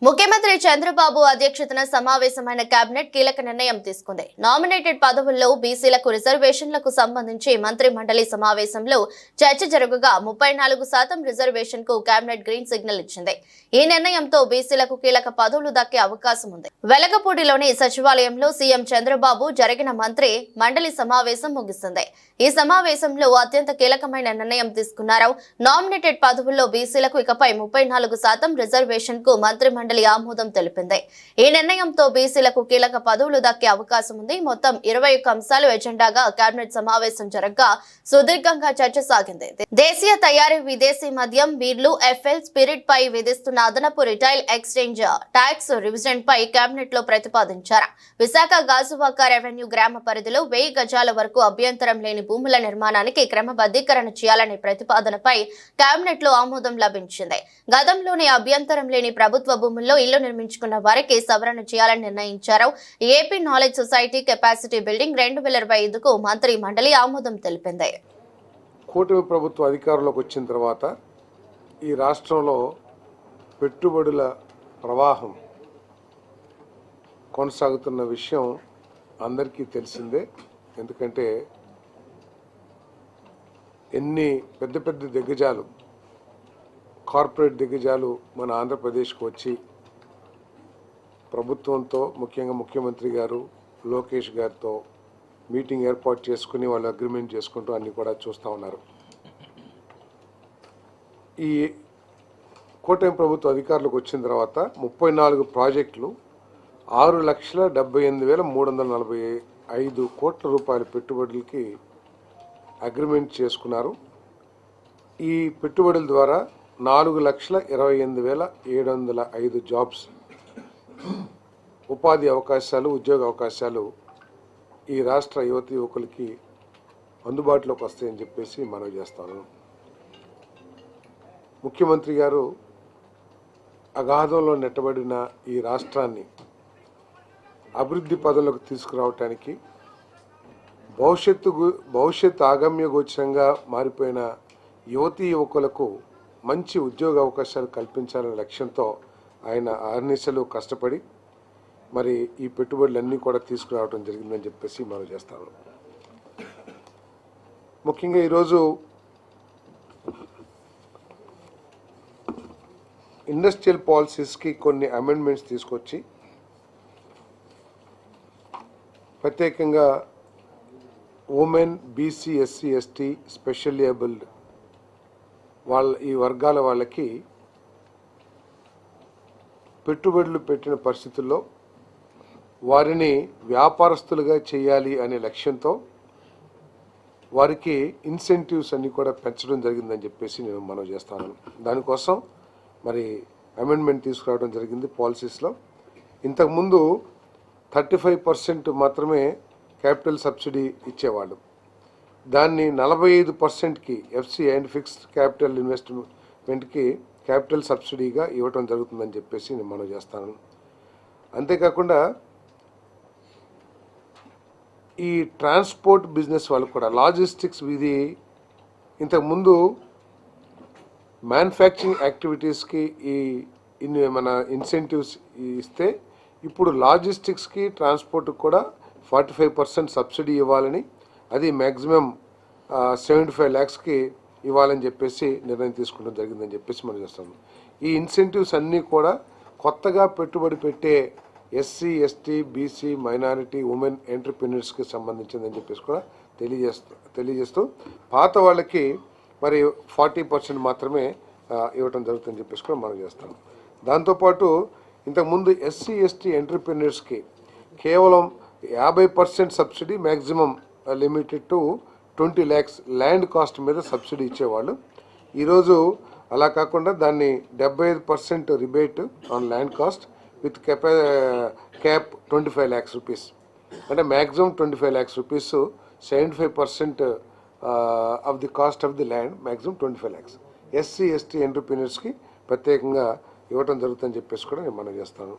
ముఖ్యమంత్రి చంద్రబాబు అధ్యక్షతన సమావేశమైన కేబినెట్ కీలక నిర్ణయం తీసుకుంది. నామినేటెడ్ పదవుల్లో బీసీలకు రిజర్వేషన్లకు సంబంధించి మంత్రి మండలి సమావేశంలో చర్చ జరగగా 34% రిజర్వేషన్ కు కేబినెట్ గ్రీన్ సిగ్నల్ ఇచ్చింది. ఈ నిర్ణయంతో బీసీలకు కీలక పదవులు దక్కే అవకాశం ఉంది. వెలగపూడిలోని సచివాలయంలో సీఎం చంద్రబాబు జరిగిన మంత్రి మండలి సమావేశం ముగిసింది. ఈ సమావేశంలో అత్యంత కీలకమైన నిర్ణయం తీసుకున్నారు. నామినేటెడ్ పదవుల్లో బీసీలకు ఇకపై 34% రిజర్వేషన్ కు మంత్రి మండలి ఆమోదం తెలిపింది. ఈ నిర్ణయంతో బీసీలకు కీలక పదవులు దక్కే అవకాశం ఉంది. మొత్తం 21 అంశాలు ఎజెండాగా కేబినెట్ సమావేశం జరగగా సుదీర్ఘంగా చర్చ సాగింది. దేశీయ తయారీ విదేశీ మద్యం బీర్లు ఎఫ్ఎల్ స్పిరిట్ పై విధిస్తున్న అదనపు రిటైల్ ఎక్స్చేంజ్ ట్యాక్స్ రివిజన్ పై కేబినెట్ లో ప్రతిపాదించారు. విశాఖ గాజువాక రెవెన్యూ గ్రామ పరిధిలో 1000 గజాల వరకు అభ్యంతరం లేని భూముల నిర్మాణానికి క్రమబద్ధీకరణ చేయాలనే ప్రతిపాదనపై కేబినెట్ లో ఆమోదం లభించింది. గతంలోనే అభ్యంతరం లేని ప్రభుత్వ భూముల్లో ఇల్లు నిర్మించుకున్న వారికి సవరణ చేయాలని నిర్ణయించారు. AP knowledge society capacity building 2025కు మంత్రి మండలి ఆమోదం తెలిపింది. కూటమి ప్రభుత్వ అధికారంలోకి వచ్చిన తర్వాత ఈ రాష్ట్రంలో పెట్టుబడుల ప్రవాహం కొనసాగుతున్న విషయం అందరికీ తెలిసిందే. ఎందుకంటే ఎన్ని పెద్ద పెద్ద దిగ్గజాలు, కార్పొరేట్ దిగ్గజాలు మన ఆంధ్రప్రదేశ్కి వచ్చి ప్రభుత్వంతో, ముఖ్యంగా ముఖ్యమంత్రి గారు లోకేష్ గారితో మీటింగ్ ఏర్పాటు చేసుకుని వాళ్ళు అగ్రిమెంట్ చేసుకుంటూ అన్ని కూడా చూస్తూ ఉన్నారు. ఈ కూటమి ప్రభుత్వ అధికారులకు వచ్చిన తర్వాత 34 ప్రాజెక్టులు 6,78,345 కోట్ల రూపాయల పెట్టుబడులకి అగ్రిమెంట్ చేసుకున్నారు. ఈ పెట్టుబడుల ద్వారా 4,28,705 జాబ్స్, ఉపాధి అవకాశాలు, ఉద్యోగ అవకాశాలు ఈ రాష్ట్ర యువతి యువకులకి అందుబాటులోకి వస్తాయని చెప్పేసి మనవి చేస్తాను. ముఖ్యమంత్రి గారు అగాధంలో నెట్టబడిన ఈ రాష్ట్రాన్ని అభివృద్ధి పదంలోకి తీసుకురావటానికి, భవిష్యత్తు ఆగమ్య గోచరంగా మారిపోయిన యువతీ యువకులకు మంచి ఉద్యోగ అవకాశాలు కల్పించాలనే లక్ష్యంతో ఆయన అహర్నిశలు కష్టపడి మరి ఈ పెట్టుబడులన్నీ కూడా తీసుకురావడం జరిగిందని చెప్పేసి మనం చేస్తాను. ముఖ్యంగా ఈరోజు ఇండస్ట్రియల్ పాలసీస్కి కొన్ని అమెండ్మెంట్స్ తీసుకొచ్చి ప్రత్యేకంగా women, BC, SC, ST, specially abled ఈ వర్గాల వాళ్ళకి పెట్టుబడులు పెట్టిన పరిస్థితుల్లో వారిని వ్యాపారస్తులుగా చేయాలి అనే లక్ష్యంతో వారికి ఇన్సెంటివ్స్ అన్ని కూడా పెంచడం జరిగిందని చెప్పేసి నేను మనవి చేస్తాను. దానికోసం మరి అమెండ్మెంట్ తీసుకురావడం జరిగింది పాలసీస్లో. ఇంతకుముందు 35% మాత్రమే క్యాపిటల్ సబ్సిడీ ఇచ్చేవాళ్ళు. దాన్ని 45%కి ఎఫ్సి అండ్ ఫిక్స్డ్ క్యాపిటల్ ఇన్వెస్ట్మెంట్కి క్యాపిటల్ సబ్సిడీగా ఇవ్వటం జరుగుతుందని చెప్పేసి నేను మనవి చేస్తాను. అంతేకాకుండా ఈ ట్రాన్స్పోర్ట్ బిజినెస్ వాళ్ళకు కూడా లాజిస్టిక్స్ ఇది ఇంతకుముందు మ్యానుఫ్యాక్చరింగ్ యాక్టివిటీస్కి మన ఇన్సెంటివ్స్ ఇస్తే ఇప్పుడు లాజిస్టిక్స్కి, ట్రాన్స్పోర్ట్కి కూడా 45% సబ్సిడీ ఇవ్వాలని, అది మ్యాక్సిమం 75 lakhsకి ఇవ్వాలని చెప్పేసి నిర్ణయం తీసుకోవడం జరిగిందని చెప్పేసి మనం చేస్తాము. ఈ ఇన్సెంటివ్స్ అన్నీ కూడా కొత్తగా పెట్టుబడి పెట్టే SC, ST, BC, minority, women ఎంటర్ప్రెన్యూర్స్కి సంబంధించిందని చెప్పేసి కూడా తెలియజేస్తూ పాత వాళ్ళకి మరి 40% మాత్రమే ఇవ్వటం జరుగుతుందని చెప్పేసి కూడా మనం చేస్తాం. దాంతోపాటు ఇంతకుముందు ఎస్సీ, ఎస్టీ ఎంటర్ప్రెన్యూర్స్కి కేవలం 50% subsidy, maximum limited to 20 lakhs land cost మీద సబ్సిడీ ఇచ్చేవాళ్ళు. ఈరోజు అలా కాకుండా దాన్ని 75% rebate on land cost with cap 25 lakhs rupees, అంటే maximum 25 lakhs rupees, 75% of the cost of the land, maximum 25 lakhs SC, ST ఎంటర్ప్రెన్యూర్స్కి ప్రత్యేకంగా ఇవ్వటం జరుగుతుందని చెప్పేసి కూడా నేను మనం చేస్తాను.